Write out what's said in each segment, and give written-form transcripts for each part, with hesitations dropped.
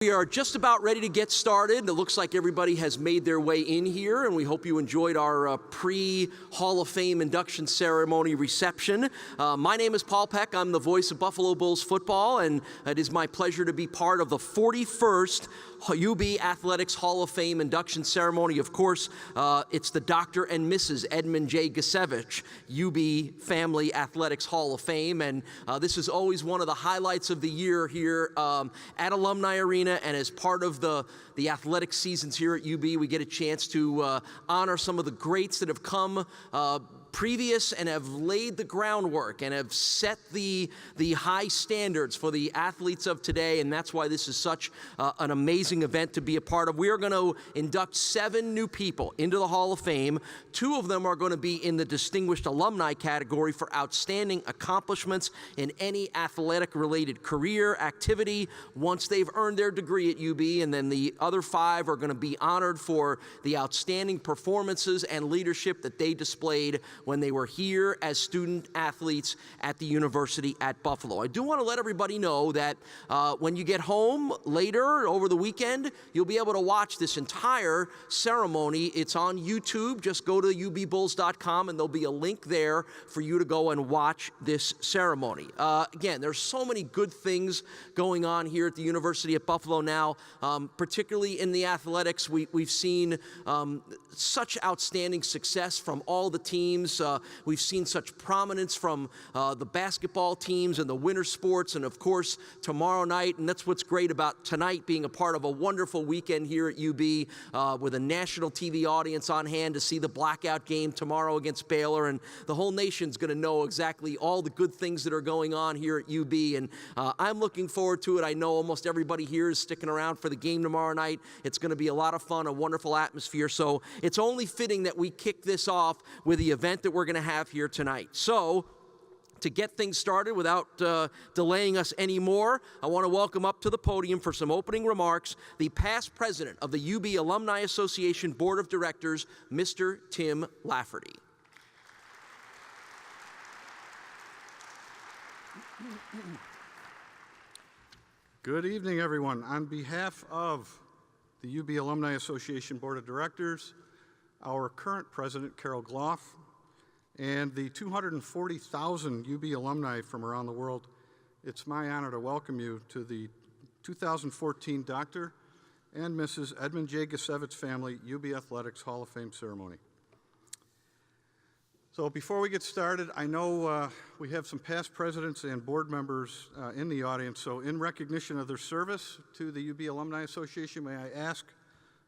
We are just about ready to get started. It looks like everybody has made their way in here, and we hope you enjoyed our pre-Hall of Fame induction ceremony reception. My name is Paul Peck. I'm the voice of Buffalo Bulls football, and it is my pleasure to be part of the 41st UB Athletics Hall of Fame induction ceremony. Of course, it's the Dr. and Mrs. Edmond J. Gicewicz UB Family Athletics Hall of Fame, and this is always one of the highlights of the year here at Alumni Arena. And as part of the athletic seasons here at UB, we get a chance to honor some of the greats that have come previous and have laid the groundwork and have set the high standards for the athletes of today, and that's why this is such an amazing event to be a part of. We are going to induct 7 new people into the Hall of Fame. 2 of them are going to be in the Distinguished Alumni category for outstanding accomplishments in any athletic-related career activity once they've earned their degree at UB, and then the other 5 are going to be honored for the outstanding performances and leadership that they displayed when they were here as student athletes at the University at Buffalo. I do want to let everybody know that when you get home later over the weekend, you'll be able to watch this entire ceremony. It's on YouTube. Just go to ubbulls.com and there'll be a link there for you to go and watch this ceremony. Again, there's so many good things going on here at the University at Buffalo now, particularly in the athletics. We've seen such outstanding success from all the teams. We've seen such prominence from the basketball teams and the winter sports, and of course tomorrow night, and that's what's great about tonight being a part of a wonderful weekend here at UB with a national TV audience on hand to see the blackout game tomorrow against Baylor, and the whole nation's going to know exactly all the good things that are going on here at UB, and I'm looking forward to it. I know almost everybody here is sticking around for the game tomorrow night. It's going to be a lot of fun, a wonderful atmosphere, so it's only fitting that we kick this off with the event that we're going to have here tonight. So, to get things started without delaying us anymore, I want to welcome up to the podium for some opening remarks the past president of the UB Alumni Association Board of Directors, Mr. Tim Lafferty. Good evening, everyone. On behalf of the UB Alumni Association Board of Directors, our current president, Carol Gloff, and the 240,000 UB alumni from around the world, it's my honor to welcome you to the 2014 Dr. and Mrs. Edmond J. Gicewicz Family UB Athletics Hall of Fame ceremony. So before we get started, I know we have some past presidents and board members in the audience, so in recognition of their service to the UB Alumni Association, may I ask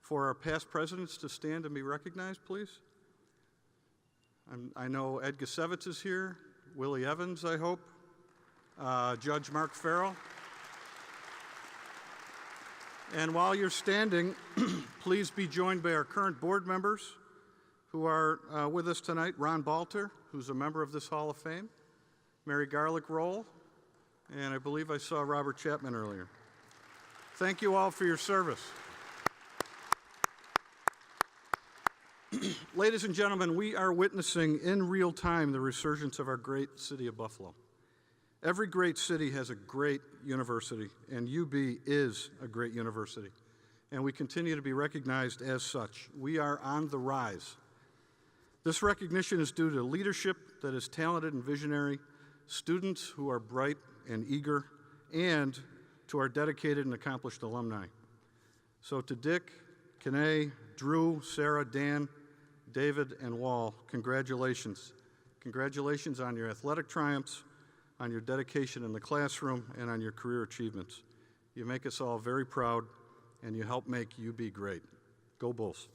for our past presidents to stand and be recognized, please? I know Ed Gicewicz is here, Willie Evans, I hope, Judge Mark Farrell. And while you're standing, please be joined by our current board members who are with us tonight. Ron Balter, who's a member of this Hall of Fame, Mary Garlick Roll, and I believe I saw Robert Chapman earlier. Thank you all for your service. Ladies and gentlemen, we are witnessing in real time the resurgence of our great city of Buffalo. Every great city has a great university, and UB is a great university, and we continue to be recognized as such. We are on the rise. This recognition is due to leadership that is talented and visionary, students who are bright and eager, and to our dedicated and accomplished alumni. So to Dick, Kanae, Drew, Sarah, Dan, David, and Wal, congratulations. Congratulations on your athletic triumphs, on your dedication in the classroom, and on your career achievements. You make us all very proud, and you help make UB great. Go Bulls.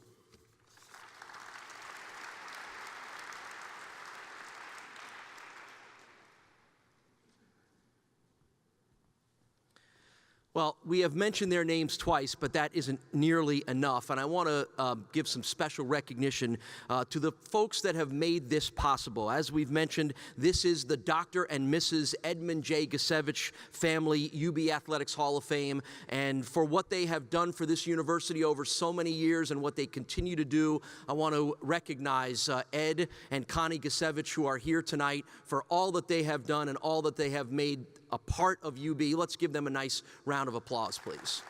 Well, we have mentioned their names twice, but that isn't nearly enough. And I want to give some special recognition to the folks that have made this possible. As we've mentioned, this is the Dr. and Mrs. Edmond J. Gicewicz Family UB Athletics Hall of Fame. And for what they have done for this university over so many years and what they continue to do, I want to recognize Ed and Connie Gicewicz, who are here tonight, for all that they have done and all that they have made a part of UB. Let's give them a nice round of applause, please.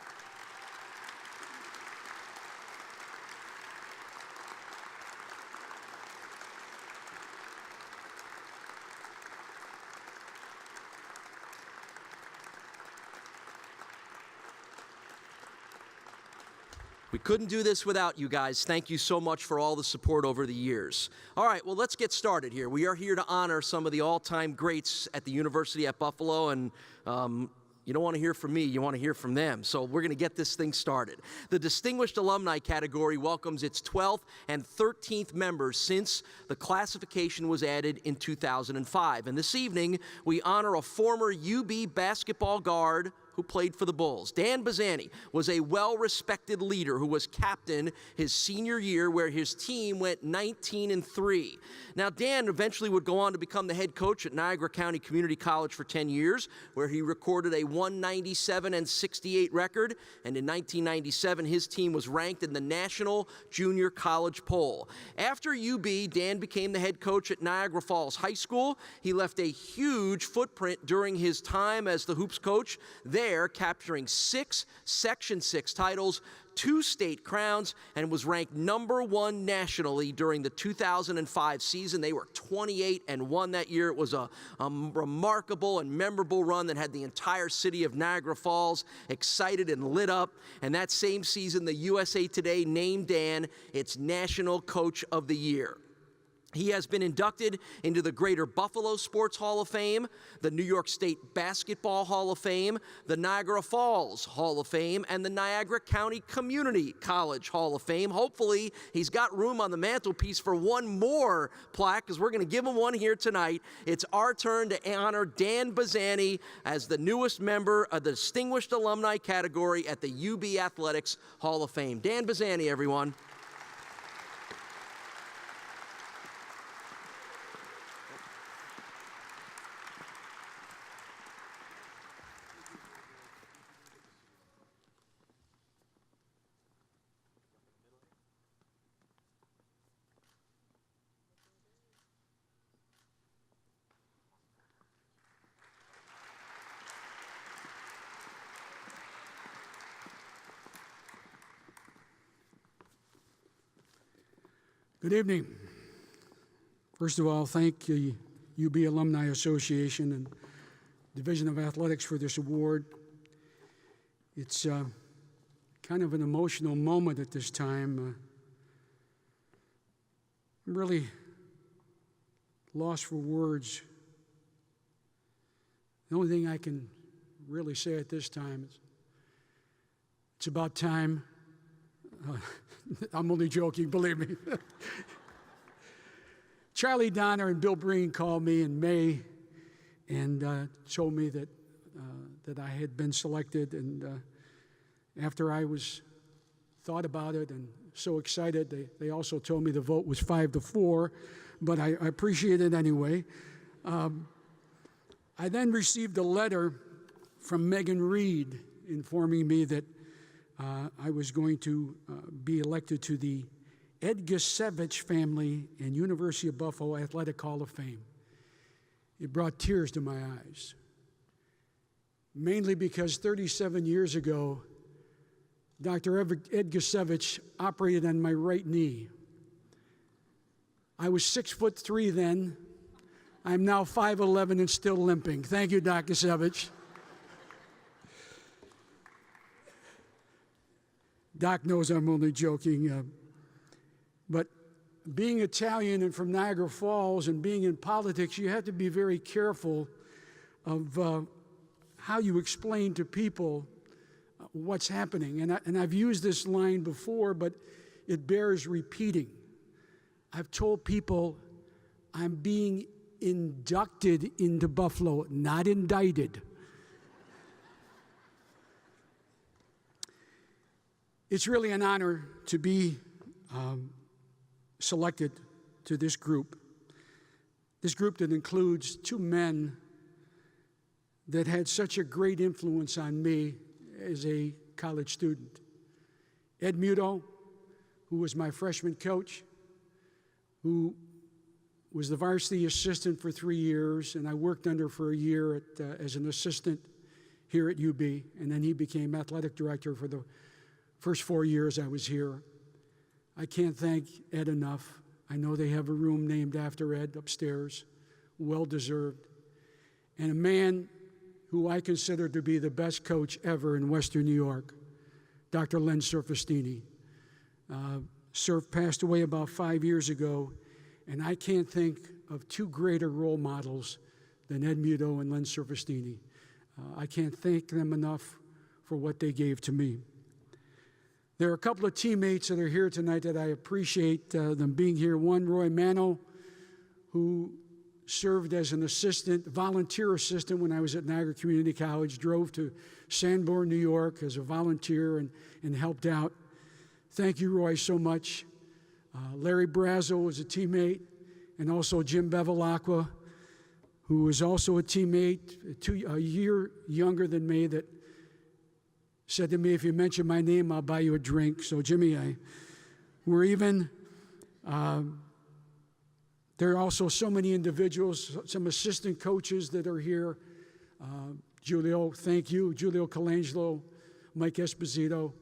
We couldn't do this without you guys. Thank you so much for all the support over the years. All right, well, let's get started here. We are here to honor some of the all-time greats at the University at Buffalo, and you don't want to hear from me, you want to hear from them. So we're going to get this thing started. The Distinguished Alumni category welcomes its 12th and 13th members since the classification was added in 2005. And this evening, we honor a former UB basketball guard who played for the Bulls. Dan Bazzani was a well-respected leader who was captain his senior year, where his team went 19-3. Now, Dan eventually would go on to become the head coach at Niagara County Community College for 10 years, where he recorded a 197-68 record. And in 1997, his team was ranked in the National Junior College Poll. After UB, Dan became the head coach at Niagara Falls High School. He left a huge footprint during his time as the hoops coach there, capturing 6 Section 6 titles, 2 state crowns, and was ranked #1 nationally during the 2005 season. They were 28-1 that year. It was a remarkable and memorable run that had the entire city of Niagara Falls excited and lit up. And that same season, the USA Today named Dan its National Coach of the Year. He has been inducted into the Greater Buffalo Sports Hall of Fame, the New York State Basketball Hall of Fame, the Niagara Falls Hall of Fame, and the Niagara County Community College Hall of Fame. Hopefully, he's got room on the mantelpiece for one more plaque, because we're going to give him one here tonight. It's our turn to honor Dan Bazzani as the newest member of the Distinguished Alumni category at the UB Athletics Hall of Fame. Dan Bazzani, everyone. Good evening. First of all, thank the UB Alumni Association and Division of Athletics for this award. It's kind of an emotional moment at this time. I'm really lost for words. The only thing I can really say at this time is it's about time. I'm only joking, believe me. Charlie Donner and Bill Breen called me in May and told me that I had been selected. And after I thought about it and so excited, they also told me the vote was 5-4, but I appreciate it anyway. I then received a letter from Megan Reed informing me that I was going to be elected to the Gicewicz family and University of Buffalo Athletic Hall of Fame. It brought tears to my eyes, mainly because 37 years ago, Dr. Ed Gicewicz operated on my right knee. I was 6'3" then. I'm now 5'11" and still limping. Thank you, Dr. Gicewicz. Doc knows I'm only joking, but being Italian and from Niagara Falls and being in politics, you have to be very careful of how you explain to people what's happening. And I've used this line before, but it bears repeating. I've told people I'm being inducted into Buffalo, not indicted. It's really an honor to be selected to this group that includes 2 men that had such a great influence on me as a college student. Ed Muto, who was my freshman coach, who was the varsity assistant for 3 years, and I worked under for a year as an assistant here at UB, and then he became athletic director for the first 4 years I was here. I can't thank Ed enough. I know they have a room named after Ed upstairs, well-deserved. And a man who I consider to be the best coach ever in Western New York, Dr. Len Surfestini. passed away about 5 years ago, and I can't think of two greater role models than Ed Muto and Len Servestini. I can't thank them enough for what they gave to me. There are a couple of teammates that are here tonight that I appreciate them being here. One, Roy Mano, who served as an assistant, volunteer assistant when I was at Niagara Community College, drove to Sanborn, New York as a volunteer and helped out. Thank you, Roy, so much. Larry Brazo was a teammate, and also Jim Bevilacqua, who was also a teammate, a year younger than me, that said to me, if you mention my name, I'll buy you a drink. So, Jimmy, we're even. There are also so many individuals, some assistant coaches that are here. Giulio, thank you. Giulio Colangelo, Mike Esposito.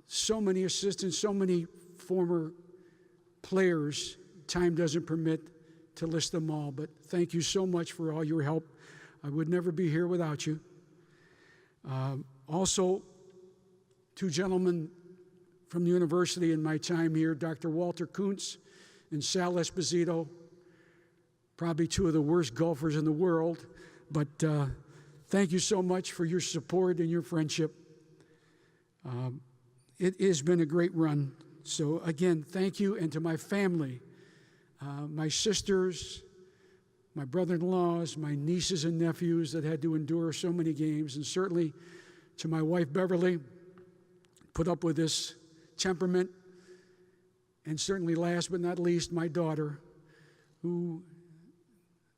So many assistants, so many former players. Time doesn't permit to list them all, but thank you so much for all your help. I would never be here without you. Also, two gentlemen from the university in my time here, Dr. Walter Kuntz and Sal Esposito, probably two of the worst golfers in the world, but thank you so much for your support and your friendship. It has been a great run. So again, thank you, and to my family, my sisters, my brother-in-laws, my nieces and nephews that had to endure so many games, and certainly to my wife, Beverly, put up with this temperament, and certainly last but not least, my daughter, who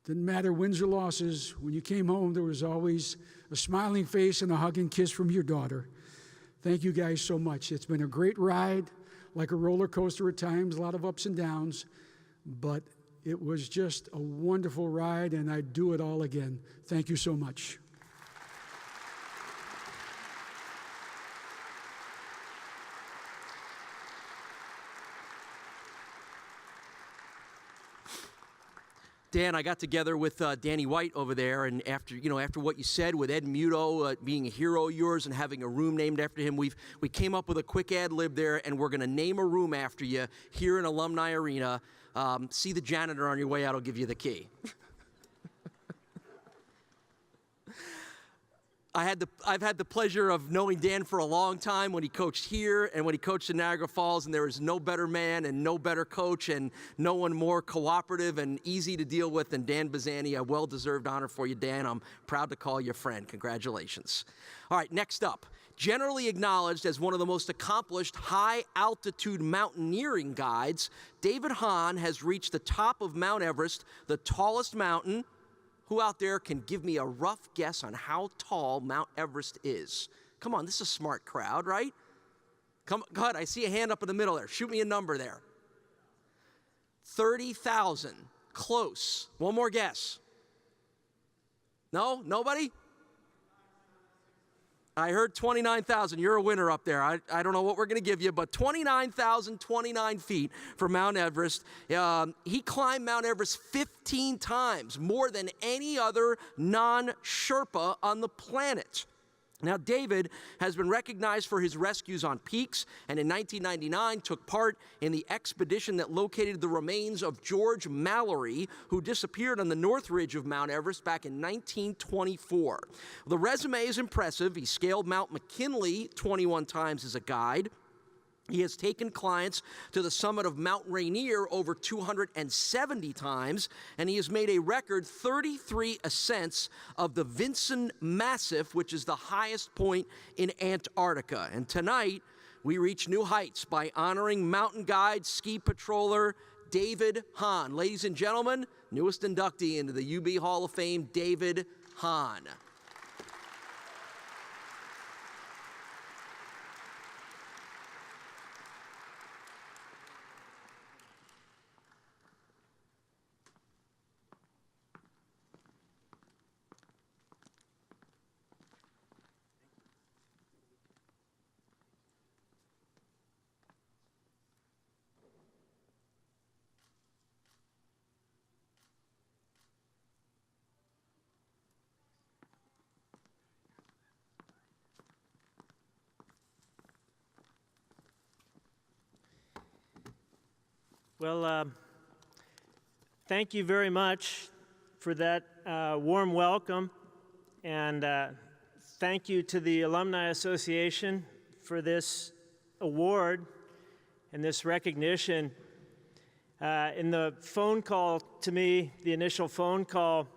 didn't matter wins or losses, when you came home, there was always a smiling face and a hug and kiss from your daughter. Thank you guys so much. It's been a great ride, like a roller coaster at times, a lot of ups and downs, but it was just a wonderful ride, and I'd do it all again. Thank you so much. Dan, I got together with Danny White over there, and after what you said with Ed Muto being a hero of yours and having a room named after him, we came up with a quick ad lib there, and we're going to name a room after you here in Alumni Arena. See the janitor on your way out; I'll give you the key. I've had the pleasure of knowing Dan for a long time when he coached here and when he coached in Niagara Falls, and there is no better man and no better coach and no one more cooperative and easy to deal with than Dan Bazzani. A well-deserved honor for you, Dan. I'm proud to call you a friend. Congratulations. All right, next up. Generally acknowledged as one of the most accomplished high-altitude mountaineering guides, David Hahn has reached the top of Mount Everest, the tallest mountain. Who out there can give me a rough guess on how tall Mount Everest is? Come on, this is a smart crowd, right? Go ahead, I see a hand up in the middle there. Shoot me a number there. 30,000. Close. One more guess. No? Nobody? I heard 29,000. You're a winner up there. I don't know what we're going to give you, but 29,029 feet for Mount Everest. He climbed Mount Everest 15 times, more than any other non-Sherpa on the planet. Now, David has been recognized for his rescues on peaks, and in 1999 took part in the expedition that located the remains of George Mallory, who disappeared on the north ridge of Mount Everest back in 1924. The resume is impressive. He scaled Mount McKinley 21 times as a guide. He has taken clients to the summit of Mount Rainier over 270 times, and he has made a record 33 ascents of the Vinson Massif, which is the highest point in Antarctica. And tonight, we reach new heights by honoring mountain guide, ski patroller David Hahn. Ladies and gentlemen, newest inductee into the UB Hall of Fame, David Hahn. Well, thank you very much for that warm welcome, and thank you to the Alumni Association for this award and this recognition. In the phone call to me, the initial phone call,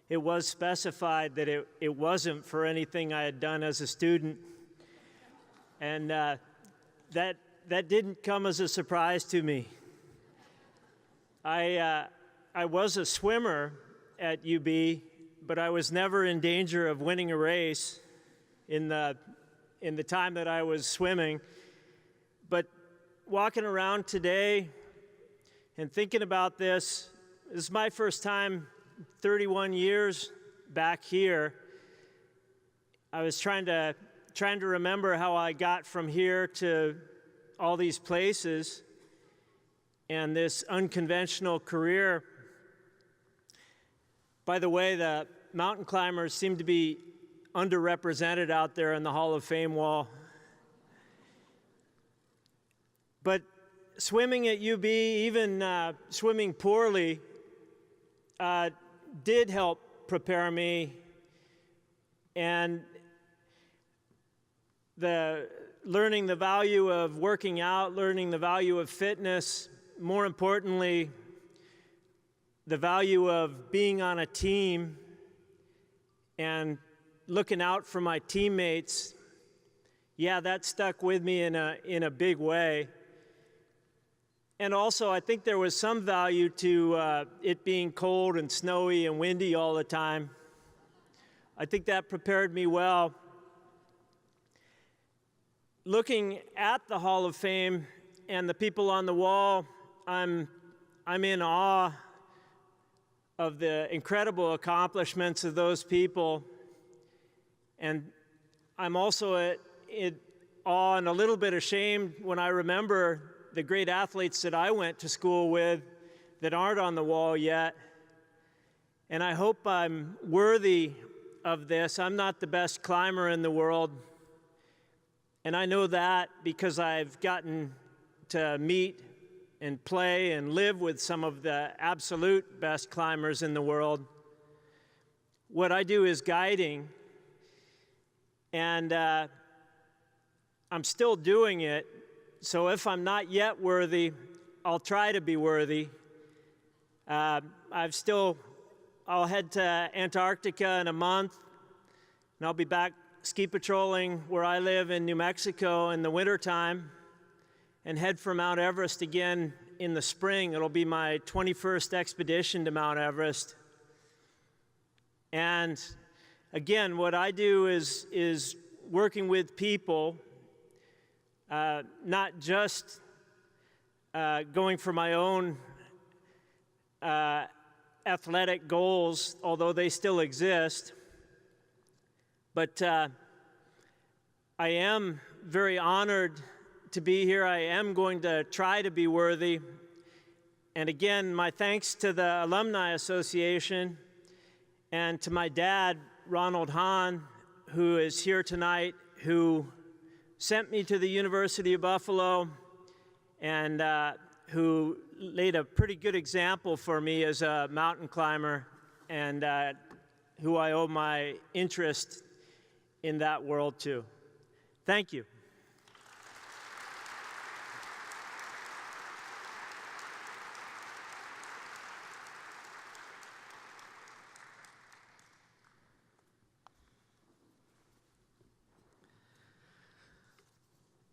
it was specified that it wasn't for anything I had done as a student. And that didn't come as a surprise to me. I was a swimmer at UB, but I was never in danger of winning a race in the time that I was swimming. But walking around today and thinking about this is my first time 31 years back here. I was trying to remember how I got from here to all these places and this unconventional career. By the way, the mountain climbers seem to be underrepresented out there in the Hall of Fame wall. But swimming at UB, even swimming poorly, did help prepare me, and learning the value of working out, learning the value of fitness, more importantly, the value of being on a team and looking out for my teammates, yeah, that stuck with me in a big way. And also, I think there was some value to it being cold and snowy and windy all the time. I think that prepared me well. Looking at the Hall of Fame and the people on the wall, I'm in awe of the incredible accomplishments of those people. And I'm also in awe and a little bit ashamed when I remember the great athletes that I went to school with that aren't on the wall yet. And I hope I'm worthy of this. I'm not the best climber in the world. And I know that because I've gotten to meet and play and live with some of the absolute best climbers in the world. What I do is guiding, and I'm still doing it. So if I'm not yet worthy, I'll try to be worthy. I'll head to Antarctica in a month, and I'll be back ski patrolling where I live in New Mexico in the wintertime, and head for Mount Everest again in the spring. It'll be my 21st expedition to Mount Everest. And again, what I do is working with people, not just going for my own athletic goals, although they still exist, but I am very honored to be here. I am going to try to be worthy. And again, my thanks to the Alumni Association and to my dad, Ronald Hahn, who is here tonight, who sent me to the University of Buffalo and who laid a pretty good example for me as a mountain climber, and who I owe my interest in that world to. Thank you.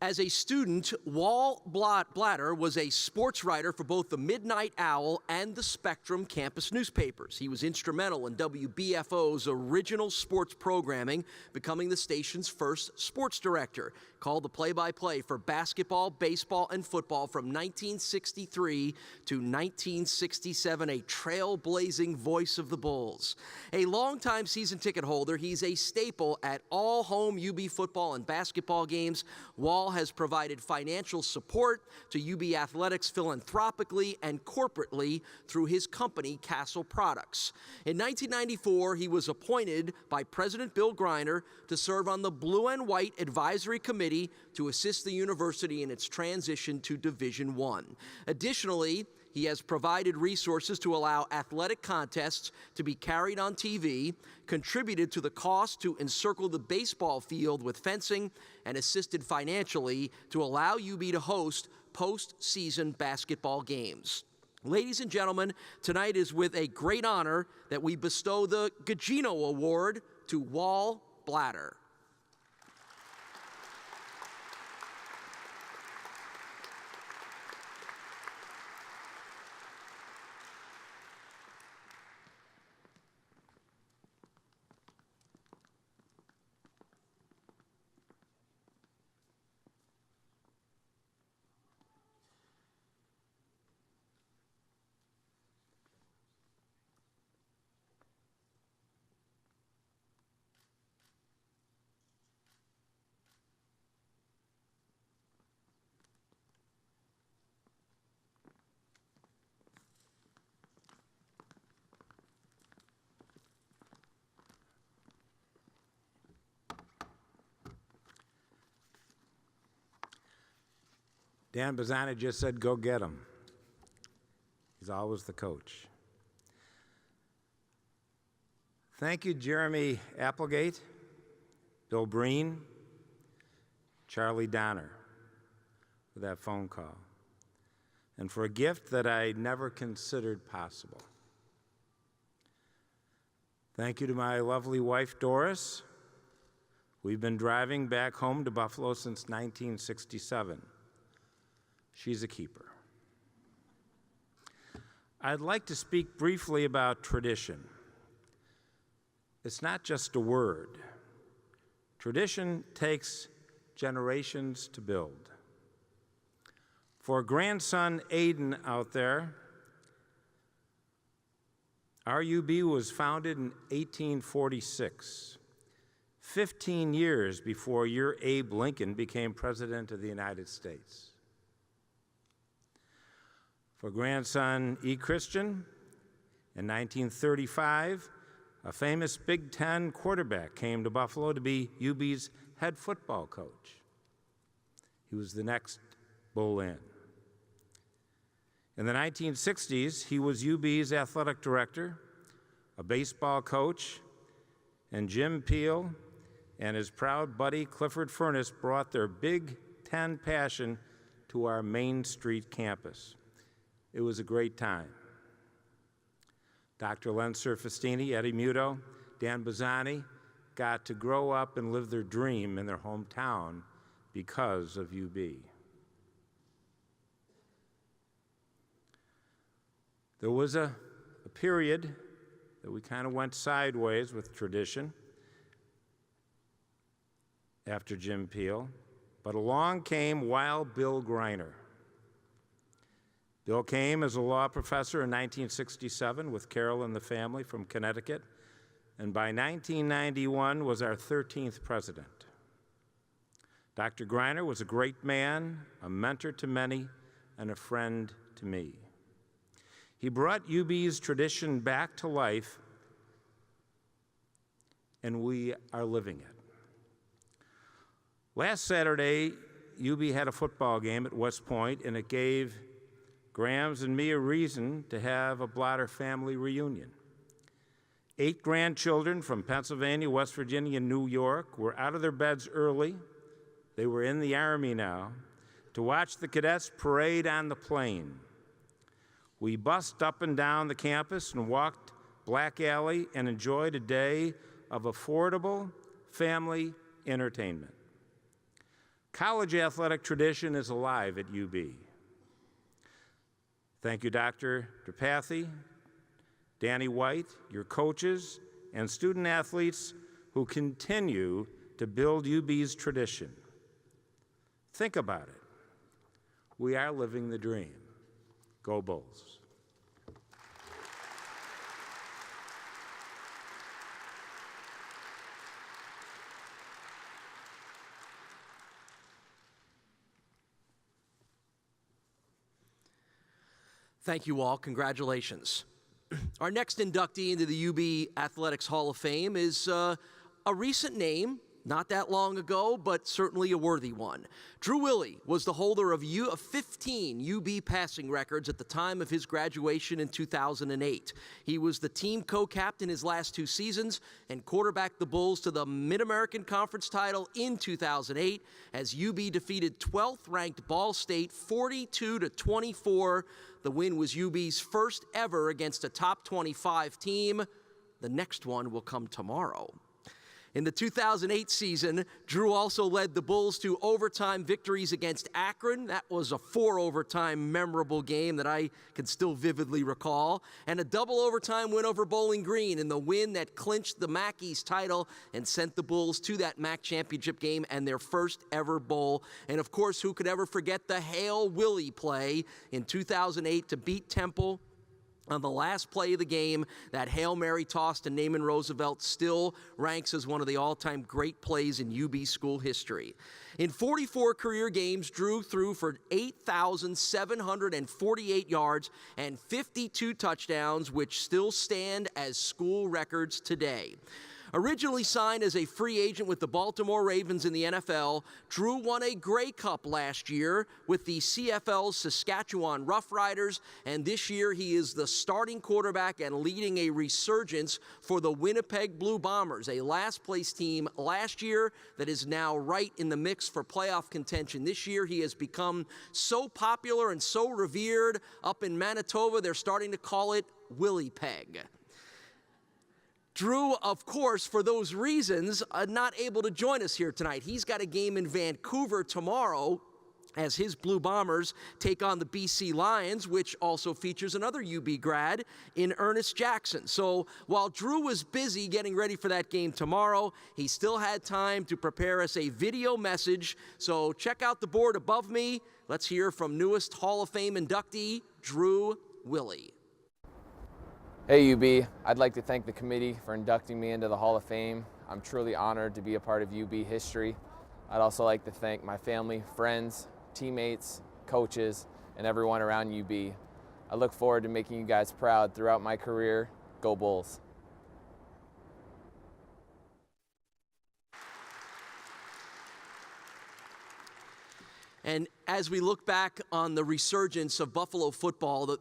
As a student, Wal Blatter was a sports writer for both the Midnight Owl and the Spectrum campus newspapers. He was instrumental in WBFO's original sports programming, becoming the station's first sports director, called the play-by-play for basketball, baseball, and football from 1963 to 1967, a trailblazing voice of the Bulls. A longtime season ticket holder, he's a staple at all home UB football and basketball games. Wal has provided financial support to UB Athletics philanthropically and corporately through his company, Castle Products. In 1994, he was appointed by President Bill Greiner to serve on the Blue and White Advisory Committee to assist the university in its transition to Division I. Additionally, he has provided resources to allow athletic contests to be carried on TV, contributed to the cost to encircle the baseball field with fencing, and assisted financially to allow UB to host postseason basketball games. Ladies and gentlemen, tonight is with a great honor that we bestow the Gugino Award to Wal Blatter. Dan Bazzani just said, go get him. He's always the coach. Thank you, Jeremy Applegate, Bill Breen, Charlie Donner, for that phone call, and for a gift that I never considered possible. Thank you to my lovely wife, Doris. We've been driving back home to Buffalo since 1967. She's a keeper. I'd like to speak briefly about tradition. It's not just a word. Tradition takes generations to build. For grandson Aiden out there, RUB was founded in 1846, 15 years before your Abe Lincoln became President of the United States. For grandson E. Christian, in 1935, a famous Big Ten quarterback came to Buffalo to be UB's head football coach. He was the next bull in. In the 1960s, he was UB's athletic director, a baseball coach, and Jim Peel and his proud buddy Clifford Furness brought their Big Ten passion to our Main Street campus. It was a great time. Dr. Len Surfestini, Eddie Muto, Dan Bazzani got to grow up and live their dream in their hometown because of UB. There was a period that we kind of went sideways with tradition after Jim Peel, but along came Wild Bill Greiner. Bill came as a law professor in 1967 with Carol and the family from Connecticut, and by 1991 was our 13th president. Dr. Greiner was a great man, a mentor to many, and a friend to me. He brought UB's tradition back to life, and we are living it. Last Saturday, UB had a football game at West Point, and it gave Grams and me a reason to have a Blatter family reunion. 8 grandchildren from Pennsylvania, West Virginia, and New York were out of their beds early. They were in the Army now to watch the cadets parade on the plain. We bussed up and down the campus and walked Black Alley and enjoyed a day of affordable family entertainment. College athletic tradition is alive at UB. Thank you, Dr. DePathy, Danny White, your coaches, and student athletes who continue to build UB's tradition. Think about it. We are living the dream. Go Bulls. Thank you all. Congratulations. Our next inductee into the UB Athletics Hall of Fame is a recent name, not that long ago, but certainly a worthy one. Drew Willy was the holder of 15 UB passing records at the time of his graduation in 2008. He was the team co-captain his last 2 seasons and quarterbacked the Bulls to the Mid-American Conference title in 2008 as UB defeated 12th-ranked Ball State 42-24. The win was UB's first ever against a top 25 team. The next one will come tomorrow. In the 2008 season, Drew also led the Bulls to overtime victories against Akron. That was a 4-overtime memorable game that I can still vividly recall. And a double overtime win over Bowling Green in the win that clinched the MAC East title and sent the Bulls to that MAC championship game and their first ever bowl. And of course, who could ever forget the Hail Willie play in 2008 to beat Temple? On the last play of the game, that Hail Mary toss to Naaman Roosevelt still ranks as one of the all-time great plays in UB school history. In 44 career games, Drew threw for 8,748 yards and 52 touchdowns, which still stand as school records today. Originally signed as a free agent with the Baltimore Ravens in the NFL, Drew won a Grey Cup last year with the CFL's Saskatchewan Roughriders, and this year he is the starting quarterback and leading a resurgence for the Winnipeg Blue Bombers, a last-place team last year that is now right in the mix for playoff contention. This year he has become so popular and so revered up in Manitoba, they're starting to call it Willie Peg. Drew, of course, for those reasons, not able to join us here tonight. He's got a game in Vancouver tomorrow as his Blue Bombers take on the BC Lions, which also features another UB grad in Ernest Jackson. So while Drew was busy getting ready for that game tomorrow, he still had time to prepare us a video message. So check out the board above me. Let's hear from newest Hall of Fame inductee, Drew Willy. Hey UB, I'd like to thank the committee for inducting me into the Hall of Fame. I'm truly honored to be a part of UB history. I'd also like to thank my family, friends, teammates, coaches, and everyone around UB. I look forward to making you guys proud throughout my career. Go Bulls. And as we look back on the resurgence of Buffalo football,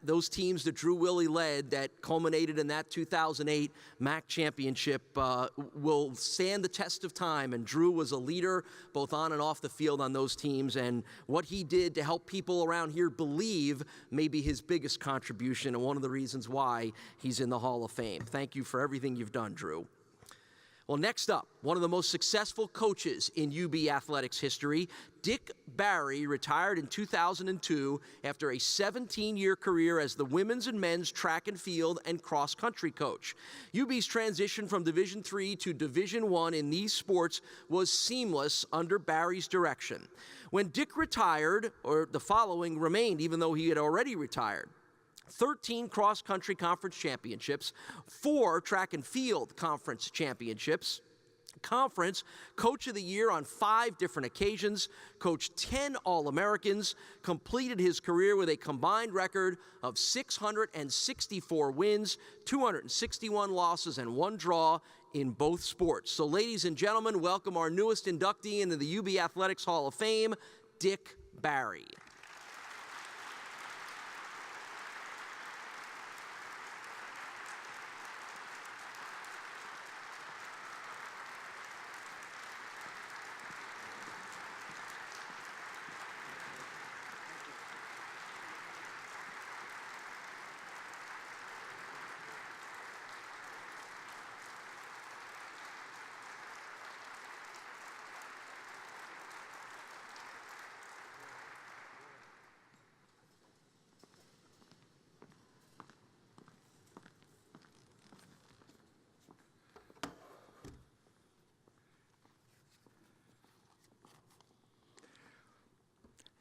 those teams that Drew Willy led that culminated in that 2008 MAC championship will stand the test of time. And Drew was a leader both on and off the field on those teams. And what he did to help people around here believe may be his biggest contribution and one of the reasons why he's in the Hall of Fame. Thank you for everything you've done, Drew. Well, next up, one of the most successful coaches in UB athletics history, Dick Barry, retired in 2002 after a 17-year career as the women's and men's track and field and cross-country coach. UB's transition from Division III to Division I in these sports was seamless under Barry's direction. When Dick retired, or the following remained even though he had already retired: 13 cross-country conference championships, 4 track and field conference championships, conference coach of the year on 5 different occasions, coached 10 All-Americans, completed his career with a combined record of 664 wins, 261 losses, and 1 draw in both sports. So ladies and gentlemen, welcome our newest inductee into the UB Athletics Hall of Fame, Dick Barry.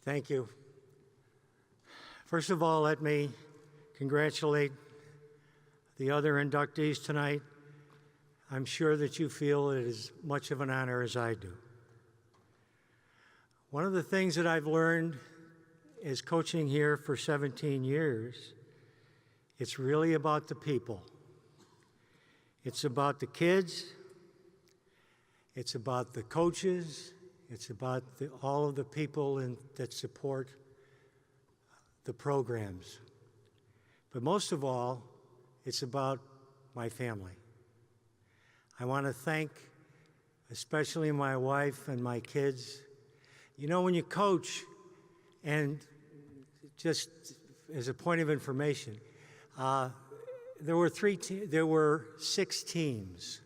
Thank you. First of all, let me congratulate the other inductees tonight. I'm sure that you feel it is much of an honor as I do. One of the things that I've learned as coaching here for 17 years, it's really about the people. It's about the kids. It's about the coaches. It's about all of the people that support the programs. But most of all, it's about my family. I want to thank especially my wife and my kids. You know, when you coach, and just as a point of information, there were 6 teams: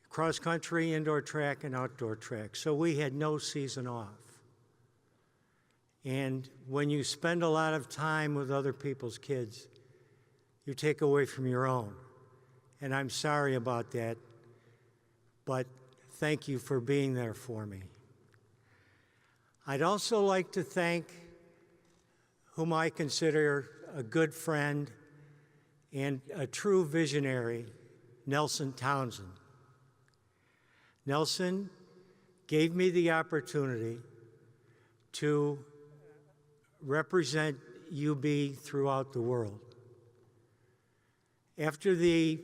cross country, indoor track, and outdoor track. So we had no season off. And when you spend a lot of time with other people's kids, you take away from your own. And I'm sorry about that, but thank you for being there for me. I'd also like to thank whom I consider a good friend and a true visionary, Nelson Townsend. Nelson gave me the opportunity to represent UB throughout the world. After the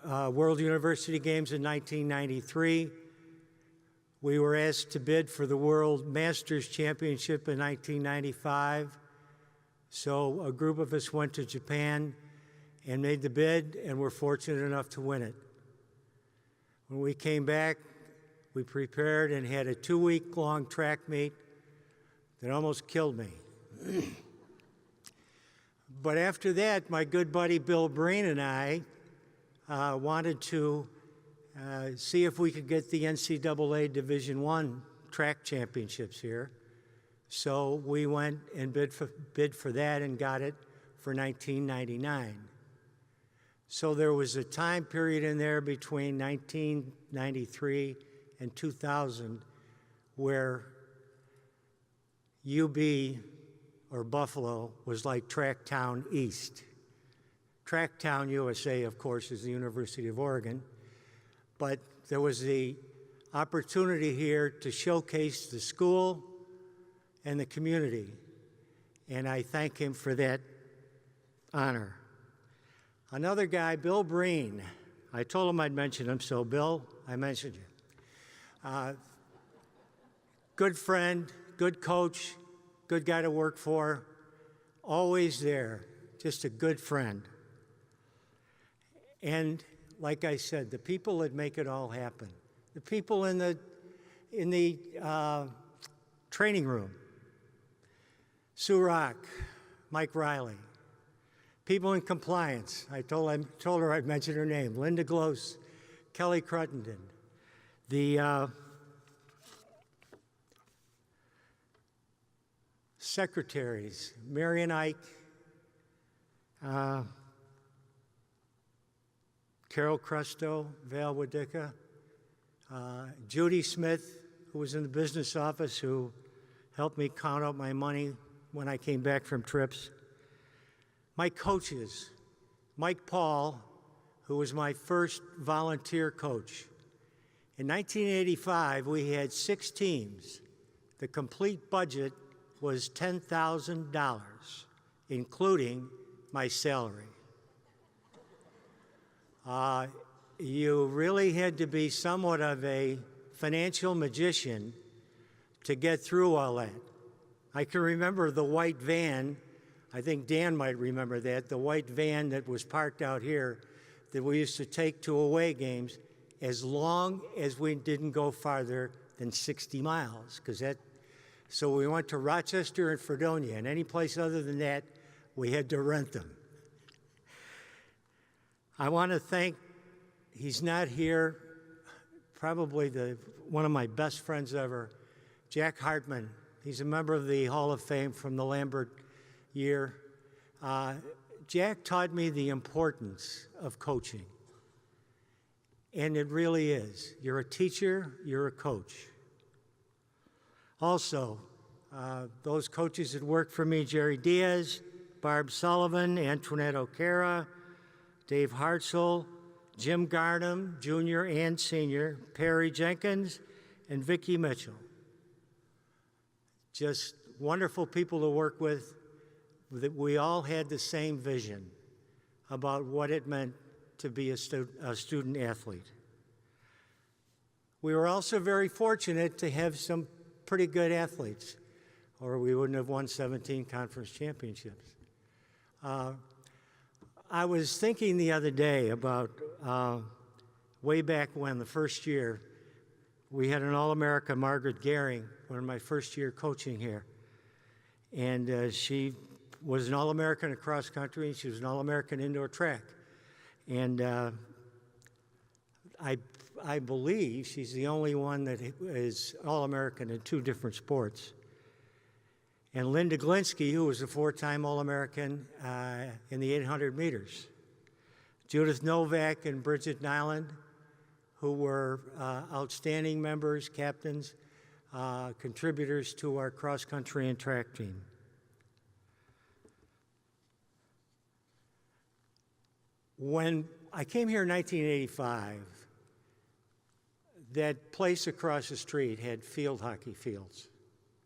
World University Games in 1993, we were asked to bid for the World Masters Championship in 1995. So a group of us went to Japan and made the bid, and were fortunate enough to win it. When we came back, we prepared and had a 2-week-long track meet that almost killed me. But after that, my good buddy Bill Breen and I wanted to see if we could get the NCAA Division I track championships here. So we went and bid for that and got it for 1999. So there was a time period in there between 1993 and 2000 where UB, or Buffalo, was like Tracktown East. Tracktown USA, of course, is the University of Oregon. But there was the opportunity here to showcase the school and the community. And I thank him for that honor. Another guy, Bill Breen. I told him I'd mention him, so Bill, I mentioned you. Good friend, good coach, good guy to work for, always there, just a good friend. And like I said, the people that make it all happen, the people in the training room, Sue Rock, Mike Riley, people in compliance. I told her I'd mention her name, Linda Glose, Kelly Cruttenden, the secretaries, Marion Ike, Carol Crusto, Val Wadicka, Judy Smith, who was in the business office, who helped me count out my money when I came back from trips. My coaches, Mike Paul, who was my first volunteer coach. In 1985, we had 6 teams. The complete budget was $10,000, including my salary. You really had to be somewhat of a financial magician to get through all that. I can remember the white van. I think Dan might remember that, the white van that was parked out here that we used to take to away games as long as we didn't go farther than 60 miles. So we went to Rochester and Fredonia, and any place other than that, we had to rent them. I want to thank, he's not here, probably one of my best friends ever, Jack Hartman. He's a member of the Hall of Fame from the Lambert year. Jack taught me the importance of coaching. And it really is. You're a teacher, you're a coach. Also, those coaches that worked for me, Jerry Diaz, Barb Sullivan, Antoinette O'Cara, Dave Hartzell, Jim Garnham, Jr. and Sr., Perry Jenkins, and Vicki Mitchell. Just wonderful people to work with, that we all had the same vision about what it meant to be a student athlete. We were also very fortunate to have some pretty good athletes, or we wouldn't have won 17 conference championships. I was thinking the other day about way back when, the first year, we had an All-America, Margaret Gehring, one of my first year coaching here. And she was an All-American at cross country, and she was an All-American indoor track. And I believe she's the only one that is All-American in 2 different sports. And Linda Glinsky, who was a 4-time All-American in the 800 meters. Judith Novak and Bridget Nyland, who were outstanding members, captains, contributors to our cross-country and track team. When I came here in 1985, that place across the street had field hockey fields.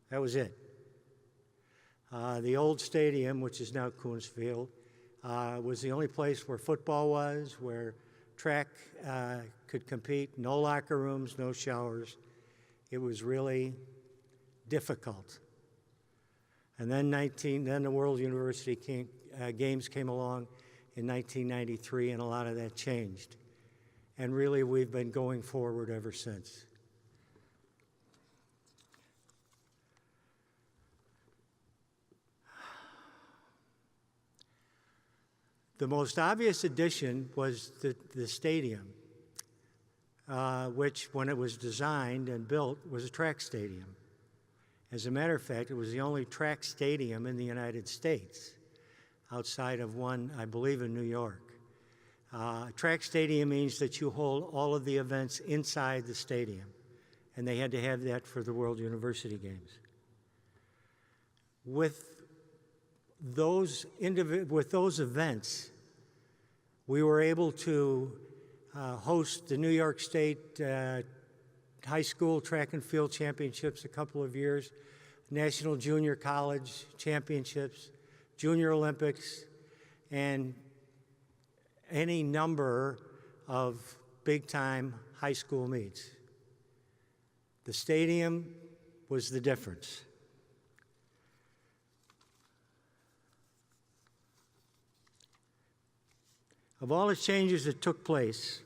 That was it. The old stadium, which is now Coons Field, was the only place where football was, where track could compete. No locker rooms, no showers. It was really difficult. And then the World University Games came along in 1993, and a lot of that changed. And really, we've been going forward ever since. The most obvious addition was the stadium, which, when it was designed and built, was a track stadium. As a matter of fact, it was the only track stadium in the United States, outside of one, I believe, in New York. Track stadium means that you hold all of the events inside the stadium, and they had to have that for the World University Games. With those events, we were able to host the New York State High School Track and Field Championships a couple of years, National Junior College Championships, Junior Olympics, and any number of big-time high school meets. The stadium was the difference. Of all the changes that took place,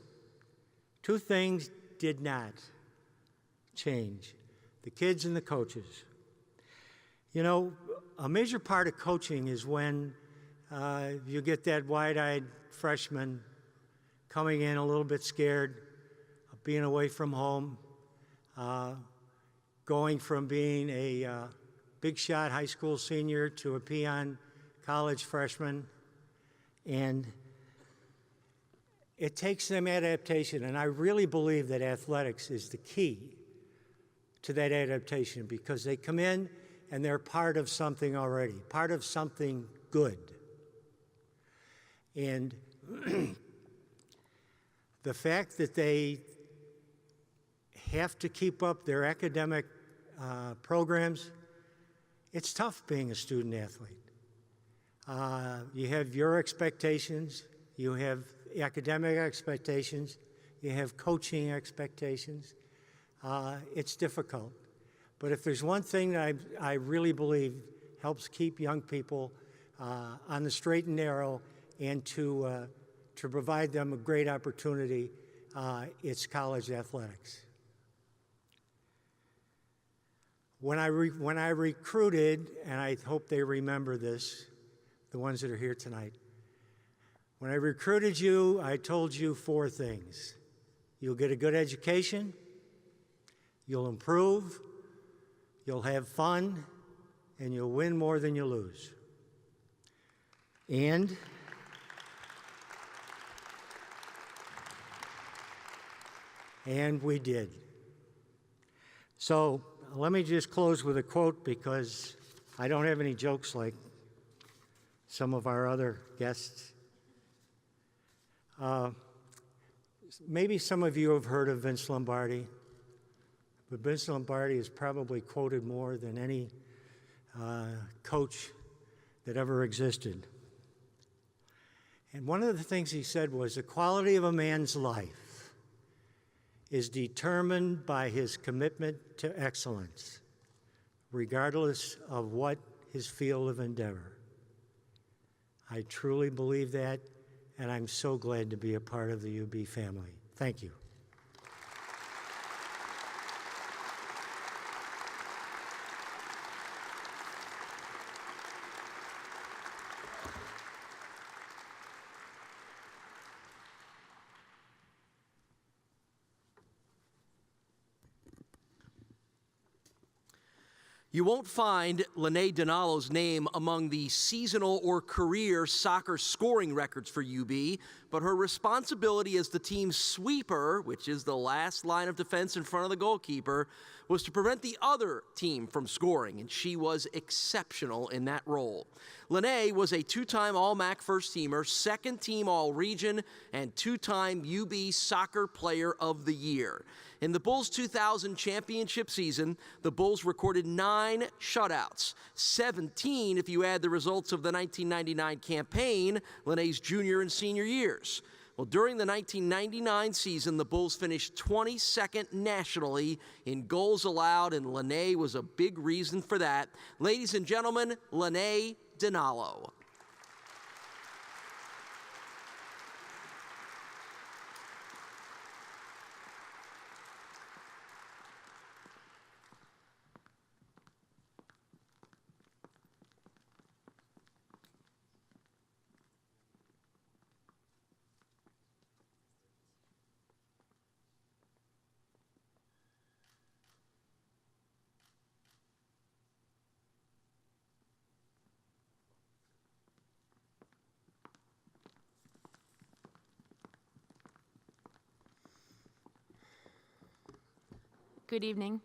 2 things did not change: the kids and the coaches. You know, a major part of coaching is when you get that wide-eyed freshman coming in a little bit scared of being away from home, going from being a big shot high school senior to a peon college freshman, and it takes them adaptation. And I really believe that athletics is the key to that adaptation, because they come in and they're part of something already, part of something good. And the fact that they have to keep up their academic programs, it's tough being a student athlete. You have your expectations, you have academic expectations, you have coaching expectations. It's difficult. But if there's one thing that I really believe helps keep young people on the straight and narrow and to provide them a great opportunity, it's college athletics. When I recruited, and I hope they remember this, the ones that are here tonight, when I recruited you, I told you 4 things. You'll get a good education, you'll improve, you'll have fun, and you'll win more than you lose. And we did. So let me just close with a quote, because I don't have any jokes like some of our other guests. Maybe some of you have heard of Vince Lombardi, but Vince Lombardi is probably quoted more than any coach that ever existed. And one of the things he said was the quality of a man's life is determined by his commitment to excellence, regardless of what his field of endeavor. I truly believe that, and I'm so glad to be a part of the UB family. Thank you. You won't find Linnaea Dinallo's name among the seasonal or career soccer scoring records for UB, but her responsibility as the team's sweeper, which is the last line of defense in front of the goalkeeper, was to prevent the other team from scoring, and she was exceptional in that role. Linnaea was a two-time All-MAC first-teamer, second-team All-Region, and two-time UB Soccer Player of the Year. In the Bulls' 2000 championship season, the Bulls recorded 9 shutouts, 17 if you add the results of the 1999 campaign, Linnaea's junior and senior years. Well, during the 1999 season, the Bulls finished 22nd nationally in goals allowed, and Linnaea was a big reason for that. Ladies and gentlemen, Linnaea Dinallo. Good evening.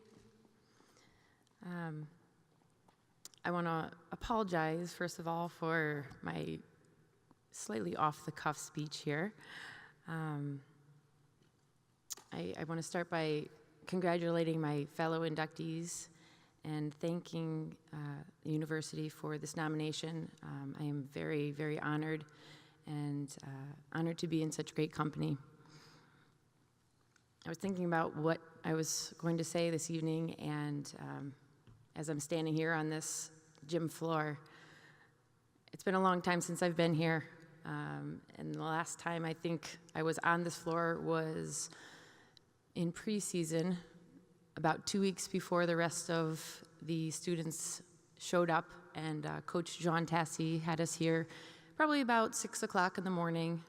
I want to apologize, first of all, for my slightly off-the-cuff speech here. I want to start by congratulating my fellow inductees and thanking the university for this nomination. I am very, very honored and honored to be in such great company. I was thinking about what I was going to say this evening, and as I'm standing here on this gym floor, it's been a long time since I've been here, and the last time I think I was on this floor was in preseason, about 2 weeks before the rest of the students showed up, and Coach Jean Tassi had us here probably about 6 o'clock in the morning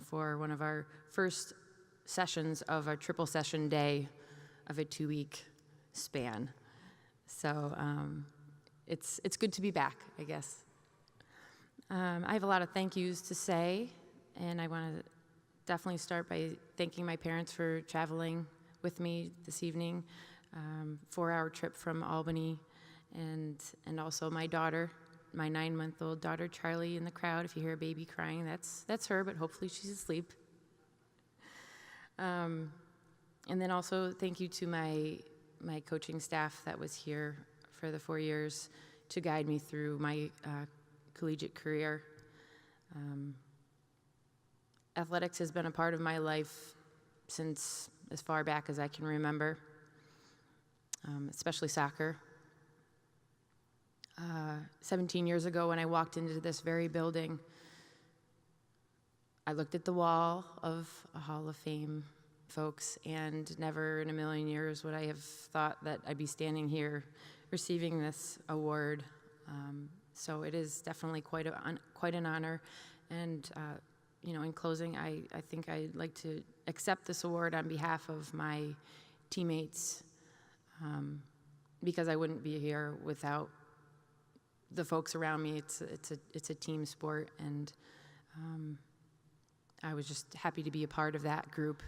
for one of our first sessions of our triple session day of a 2-week span. So it's good to be back, I guess. I have a lot of thank yous to say, and I want to definitely start by thanking my parents for traveling with me this evening, 4-hour trip from Albany, and also my daughter, my 9-month-old daughter, Charlie, in the crowd. If you hear a baby crying, that's her, but hopefully she's asleep. And then also thank you to my coaching staff that was here for the 4 years to guide me through my collegiate career. Athletics has been a part of my life since as far back as I can remember, especially soccer. 17 years ago when I walked into this very building, I looked at the wall of a Hall of Fame folks, and never in a million years would I have thought that I'd be standing here receiving this award. So it is definitely quite an honor. And in closing, I think I'd like to accept this award on behalf of my teammates, because I wouldn't be here without the folks around me. It's a team sport, and I was just happy to be a part of that group.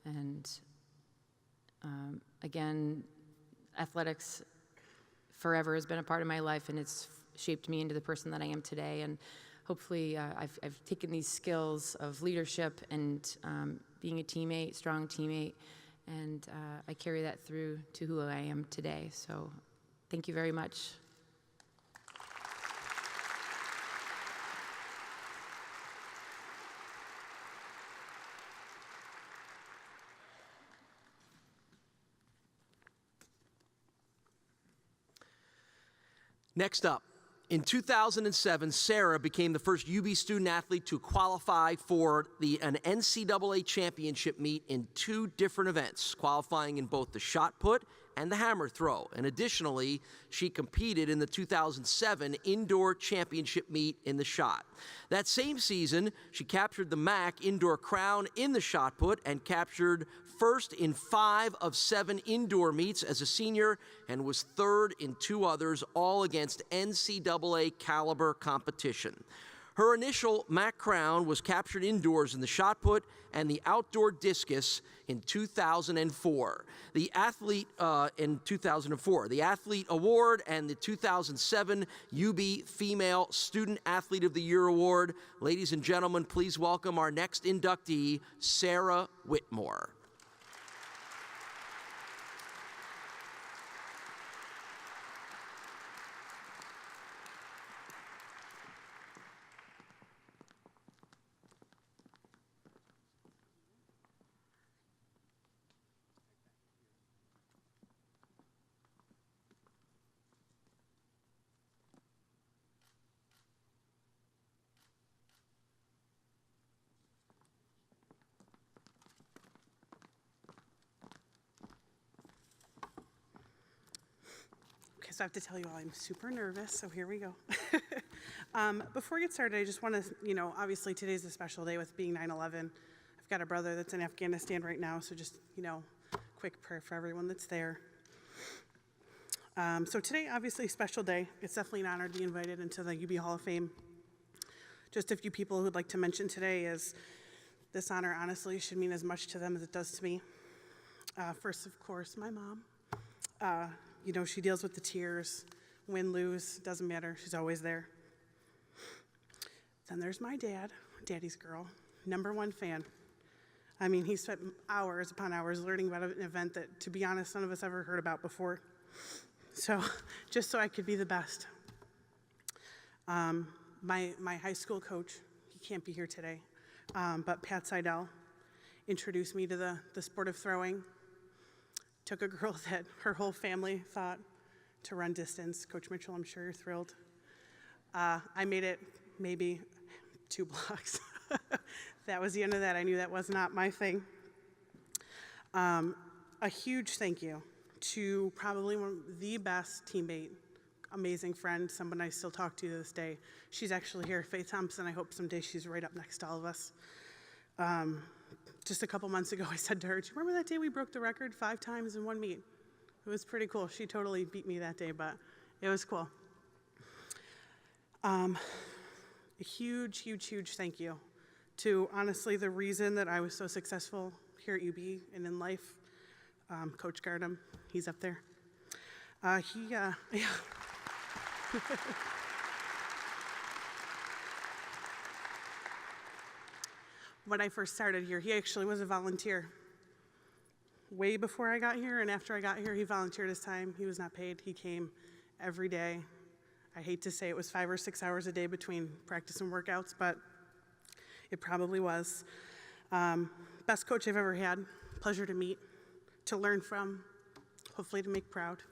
And again, athletics forever has been a part of my life, and it's shaped me into the person that I am today. And hopefully I've taken these skills of leadership and being a teammate, strong teammate, and I carry that through to who I am today. So thank you very much. Next up, in 2007, Sarah became the first UB student athlete to qualify for an NCAA championship meet in 2 different events, qualifying in both the shot put and the hammer throw. And additionally, she competed in the 2007 indoor championship meet in the shot. That same season, she captured the MAC indoor crown in the shot put and captured first in 5 of 7 indoor meets as a senior and was third in 2 others, all against NCAA caliber competition. Her initial MAC crown was captured indoors in the shot put and the outdoor discus in 2004. The athlete The Athlete Award and the 2007 UB Female Student Athlete of the Year Award. Ladies and gentlemen, please welcome our next inductee, Sarah Whitmore. So I have to tell you all, I'm super nervous, so here we go. Before we get started, I just want to, obviously today's a special day with being 9/11. I've got a brother that's in Afghanistan right now, so just, quick prayer for everyone that's there. So today, obviously a special day. It's definitely an honor to be invited into the UB Hall of Fame. Just a few people who'd like to mention today is this honor honestly should mean as much to them as it does to me. First, of course, my mom. She deals with the tears, win, lose, doesn't matter, she's always there. Then there's my dad, daddy's girl, #1 fan. I mean, he spent hours upon hours learning about an event that, to be honest, none of us ever heard about before. So, just so I could be the best. My high school coach, he can't be here today, but Pat Seidel introduced me to the sport of throwing. Took a girl that her whole family thought to run distance. Coach Mitchell, I'm sure you're thrilled. I made it maybe 2 blocks. That was the end of that. I knew that was not my thing. A huge thank you to probably one of the best teammate, amazing friend, someone I still talk to this day. She's actually here, Faith Thompson. I hope someday she's right up next to all of us. Just a couple months ago, I said to her, do you remember that day we broke the record 5 times in 1 meet? It was pretty cool. She totally beat me that day, but it was cool. A huge, huge, huge thank you to, honestly, the reason that I was so successful here at UB and in life, Coach Gardam. He's up there. Yeah. When I first started here, he actually was a volunteer. Way before I got here and after I got here, he volunteered his time. He was not paid. He came every day. I hate to say it was 5 or 6 hours a day between practice and workouts, but it probably was. Best coach I've ever had. Pleasure to meet, to learn from, hopefully to make proud.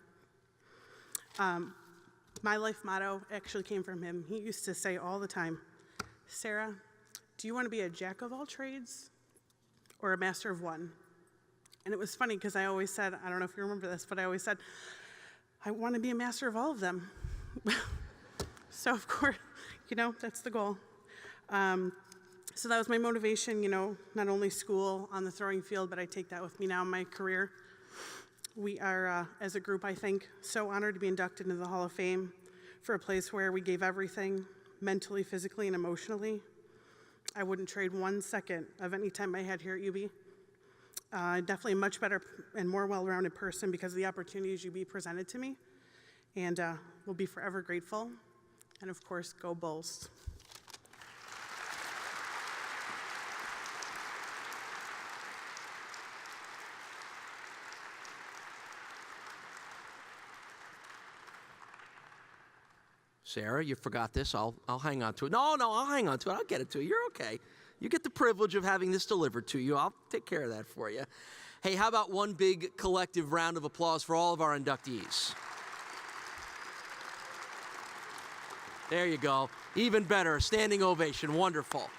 My life motto actually came from him. He used to say all the time, Sarah, do you want to be a jack of all trades or a master of one? And it was funny because I always said, I don't know if you remember this, but I always said, I want to be a master of all of them. So of course, that's the goal. So that was my motivation, not only school on the throwing field, but I take that with me now in my career. We are, as a group, I think, so honored to be inducted into the Hall of Fame for a place where we gave everything, mentally, physically, and emotionally. I wouldn't trade 1 second of any time I had here at UB. Definitely a much better and more well-rounded person because of the opportunities UB presented to me. And we'll be forever grateful. And of course, go Bulls. Sarah, you forgot this. I'll hang on to it. No, I'll hang on to it. I'll get it to you. You're okay. You get the privilege of having this delivered to you. I'll take care of that for you. Hey, how about one big collective round of applause for all of our inductees? There you go. Even better. Standing ovation. Wonderful.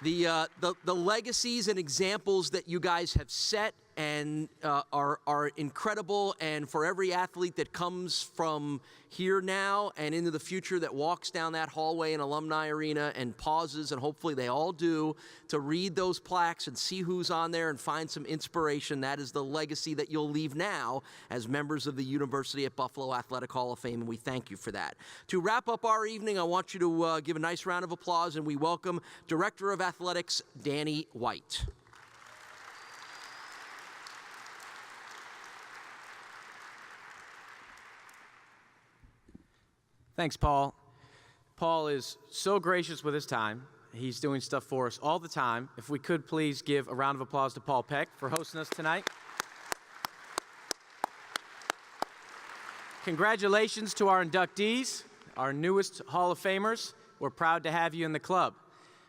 The legacies and examples that you guys have set and are incredible, and for every athlete that comes from here now and into the future that walks down that hallway in Alumni Arena and pauses, and hopefully they all do, to read those plaques and see who's on there and find some inspiration. That is the legacy that you'll leave now as members of the University at Buffalo Athletic Hall of Fame, and we thank you for that. To wrap up our evening, I want you to give a nice round of applause, and we welcome Director of Athletics, Danny White. Thanks, Paul. Paul is so gracious with his time. He's doing stuff for us all the time. If we could please give a round of applause to Paul Peck for hosting us tonight. Congratulations to our inductees, our newest Hall of Famers. We're proud to have you in the club.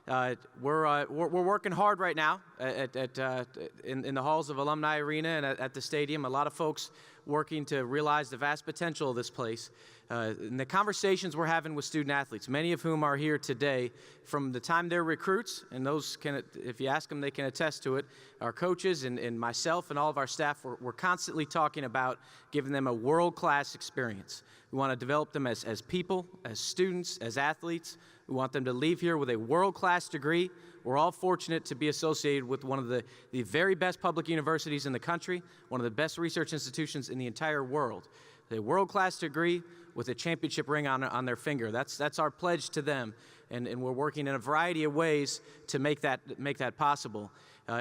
We're working hard right now in the halls of Alumni Arena and at the stadium. A lot of folks working to realize the vast potential of this place. And the conversations we're having with student athletes, many of whom are here today, from the time they're recruits, and those can, if you ask them, they can attest to it. Our coaches and myself and all of our staff, we're constantly talking about giving them a world-class experience. We want to develop them as people, as students, as athletes. We want them to leave here with a world-class degree. We're all fortunate to be associated with one of the very best public universities in the country, one of the best research institutions in the entire world. A world-class degree with a championship ring on their finger. That's our pledge to them, and we're working in a variety of ways to make that possible.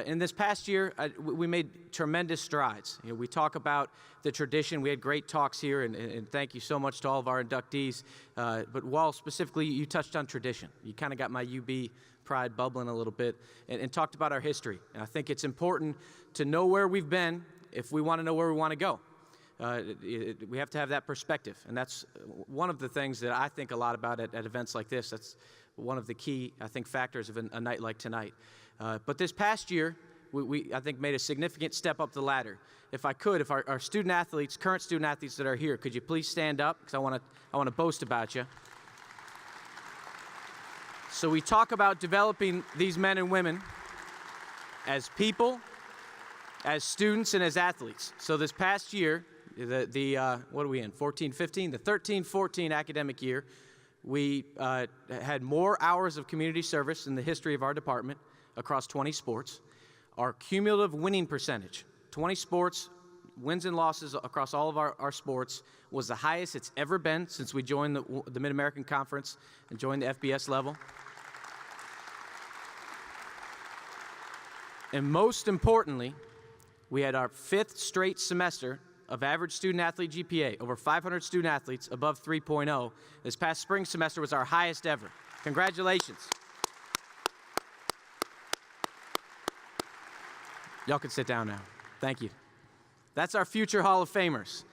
In this past year, we made tremendous strides. You know, we talk about the tradition. We had great talks here, and thank you so much to all of our inductees. But Wal, specifically, you touched on tradition. You kind of got my UB pride bubbling a little bit, and talked about our history. And I think it's important to know where we've been if we want to know where we want to go. We have to have that perspective, and that's one of the things that I think a lot about at events like this. That's one of the key, I think, factors of a night like tonight. But this past year, we I think, made a significant step up the ladder. If I could, if our student athletes, current student athletes that are here, could you please stand up? Because I want to boast about you. So we talk about developing these men and women as people, as students, and as athletes. So this past year, what are we in, 14-15? The 13-14 academic year, we had more hours of community service in the history of our department across 20 sports. Our cumulative winning percentage, 20 sports, wins and losses across all of our sports, was the highest it's ever been since we joined the Mid-American Conference and joined the FBS level. And most importantly, we had our 5th straight semester of average student-athlete GPA, over 500 student-athletes above 3.0. This past spring semester was our highest ever. Congratulations. Y'all can sit down now. Thank you. That's our future Hall of Famers.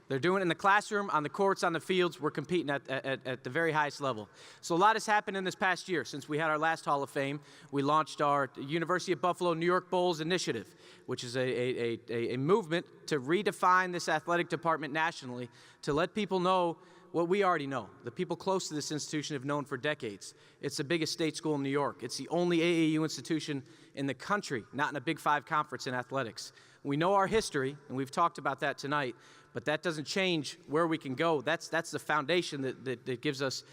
They're doing it in the classroom, on the courts, on the fields. We're competing at the very highest level. So a lot has happened in this past year. Since we had our last Hall of Fame, we launched our University of Buffalo New York Bowls initiative, which is a movement to redefine this athletic department nationally, to let people know what we already know. The people close to this institution have known for decades. It's the biggest state school in New York. It's the only AAU institution in the country, not in a Big Five conference in athletics. We know our history, and we've talked about that tonight, but that doesn't change where we can go. That's the foundation that gives us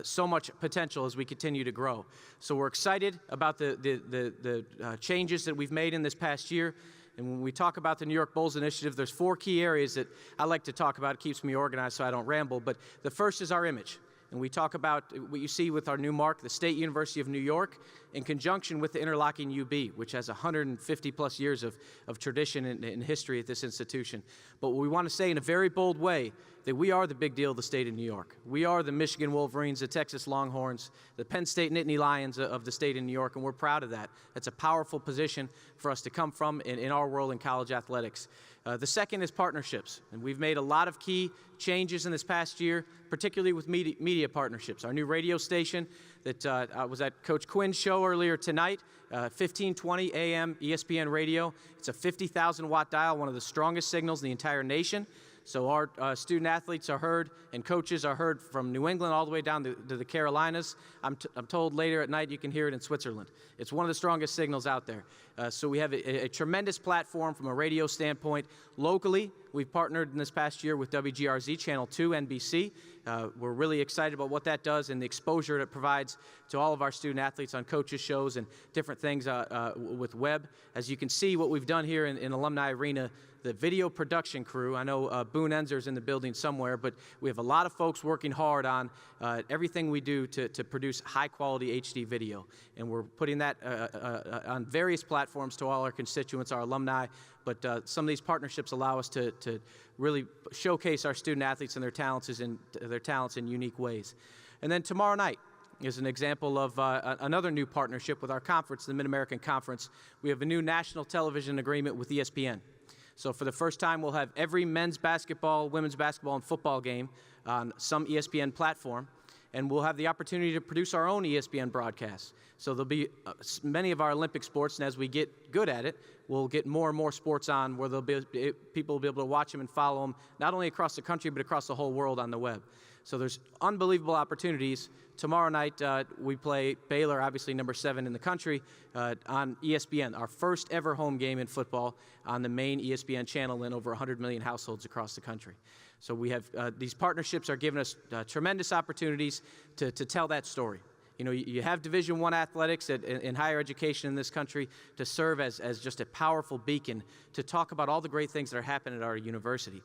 so much potential as we continue to grow. So we're excited about the changes that we've made in this past year. And when we talk about the New York Bowls Initiative, there's 4 key areas that I like to talk about. It keeps me organized so I don't ramble. But the first is our image. And we talk about what you see with our new mark, the State University of New York, in conjunction with the interlocking UB, which has 150-plus years of tradition and history at this institution. But we want to say in a very bold way that we are the big deal of the state of New York. We are the Michigan Wolverines, the Texas Longhorns, the Penn State Nittany Lions of the state of New York, and we're proud of that. That's a powerful position for us to come from in our world in college athletics. The second is partnerships, and we've made a lot of key changes in this past year, particularly with media partnerships. Our new radio station that I was at Coach Quinn's show earlier tonight, 1520 AM ESPN radio. It's a 50,000 watt dial, one of the strongest signals in the entire nation. So our student athletes are heard and coaches are heard from New England all the way down to the Carolinas. I'm told later at night you can hear it in Switzerland. It's one of the strongest signals out there. So we have a tremendous platform from a radio standpoint. Locally, we've partnered in this past year with WGRZ Channel 2, NBC. We're really excited about what that does and the exposure it provides to all of our student athletes on coaches' shows and different things with web. As you can see, what we've done here in Alumni Arena, the video production crew, I know Boone Enzer's in the building somewhere, but we have a lot of folks working hard on everything we do to produce high-quality HD video. And we're putting that on various platforms to all our constituents, our alumni, but some of these partnerships allow us to really showcase our student athletes and their talents in unique ways. And then tomorrow night is an example of another new partnership with our conference, the Mid-American Conference. We have a new national television agreement with ESPN. So for the first time, we'll have every men's basketball, women's basketball, and football game on some ESPN platform, and we'll have the opportunity to produce our own ESPN broadcasts. So there'll be many of our Olympic sports, and as we get good at it, we'll get more and more sports on where people will be able to watch them and follow them, not only across the country, but across the whole world on the web. So there's unbelievable opportunities. Tomorrow night, we play Baylor, obviously number 7 in the country, on ESPN, our first ever home game in football on the main ESPN channel in over 100 million households across the country. So we have these partnerships are giving us tremendous opportunities to tell that story. You know, you have Division I athletics in higher education in this country to serve as just a powerful beacon to talk about all the great things that are happening at our university.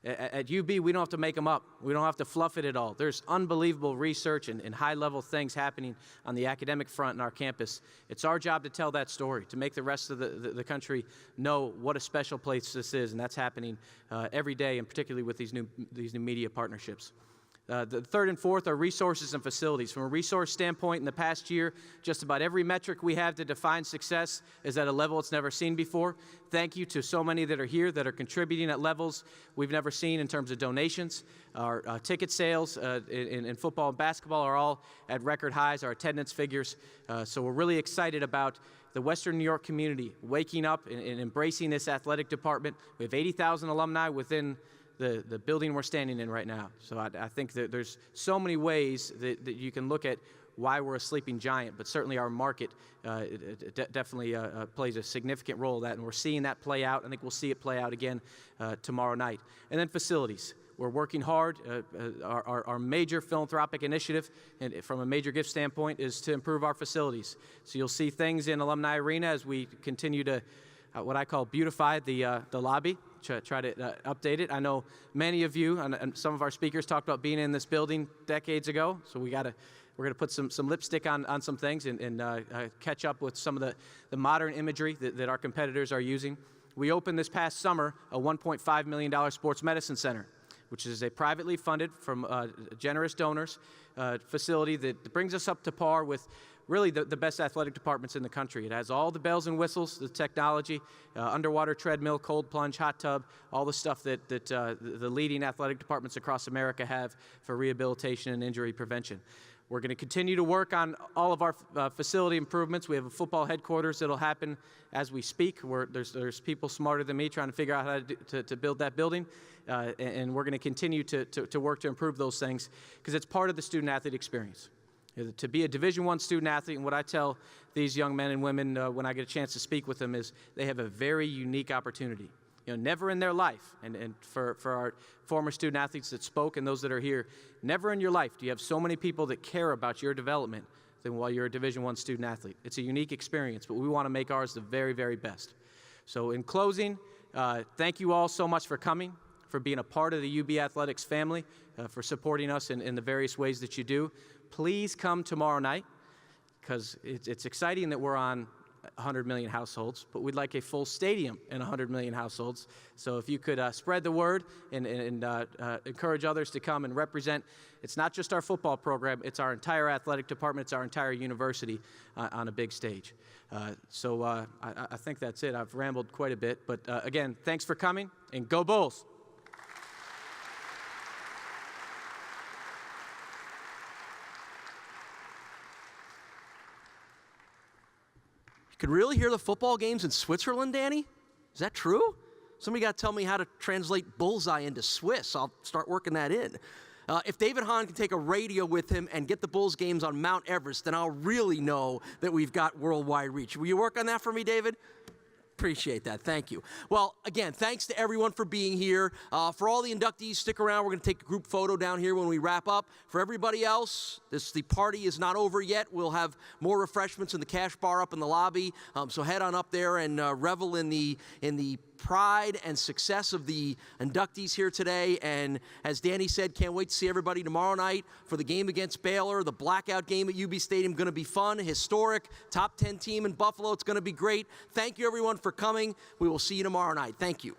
At UB, we don't have to make them up. We don't have to fluff it at all. There's unbelievable research and high-level things happening on the academic front in our campus. It's our job to tell that story, to make the rest of the country know what a special place this is, and that's happening every day, and particularly with these new media partnerships. The third and fourth are resources and facilities. From a resource standpoint, in the past year, just about every metric we have to define success is at a level it's never seen before. Thank you to so many that are here that are contributing at levels we've never seen in terms of donations. Our ticket sales in football and basketball are all at record highs, our attendance figures. So we're really excited about the Western New York community waking up and embracing this athletic department. We have 80,000 alumni within the building we're standing in right now. So I think that there's so many ways that you can look at why we're a sleeping giant, but certainly our market definitely plays a significant role in that, and we're seeing that play out. I think we'll see it play out again tomorrow night. And then facilities. We're working hard. Our major philanthropic initiative, and from a major gift standpoint, is to improve our facilities. So you'll see things in Alumni Arena as we continue to what I call beautify the lobby, try to update it. I know many of you and some of our speakers talked about being in this building decades ago, so we're going to put some lipstick on some things and catch up with some of the modern imagery that our competitors are using. We opened this past summer a $1.5 million sports medicine center, which is a privately funded from generous donors facility that brings us up to par with really the best athletic departments in the country. It has all the bells and whistles, the technology, underwater treadmill, cold plunge, hot tub, all the stuff that the leading athletic departments across America have for rehabilitation and injury prevention. We're going to continue to work on all of our facility improvements. We have a football headquarters that'll happen as we speak. There's people smarter than me trying to figure out how to build that building, and we're going to continue to work to improve those things because it's part of the student-athlete experience. To be a Division I student athlete, and what I tell these young men and women when I get a chance to speak with them is they have a very unique opportunity. You know, never in their life, and for our former student athletes that spoke and those that are here, never in your life do you have so many people that care about your development than while you're a Division I student athlete. It's a unique experience, but we want to make ours the very, very best. So in closing, thank you all so much for coming, for being a part of the UB Athletics family, for supporting us in the various ways that you do. Please come tomorrow night, because it's exciting that we're on 100 million households, but we'd like a full stadium in 100 million households. So if you could spread the word and encourage others to come and represent, it's not just our football program, it's our entire athletic department, it's our entire university on a big stage. So I think that's it. I've rambled quite a bit, but again, thanks for coming, and go Bulls! You can really hear the football games in Switzerland, Danny? Is that true? Somebody got to tell me how to translate bullseye into Swiss. I'll start working that in. If David Hahn can take a radio with him and get the Bulls games on Mount Everest, then I'll really know that we've got worldwide reach. Will you work on that for me, David? Appreciate that. Thank you. Well, again, thanks to everyone for being here. For all the inductees, stick around. We're going to take a group photo down here when we wrap up. For everybody else, the party is not over yet. We'll have more refreshments in the cash bar up in the lobby. So head on up there and revel in the pride and success of the inductees here today. And as Danny said, can't wait to see everybody tomorrow night for the game against Baylor. The blackout game at UB Stadium, going to be fun, historic, top 10 team in Buffalo. It's going to be great. Thank you, everyone, for coming. We will see you tomorrow night. Thank you.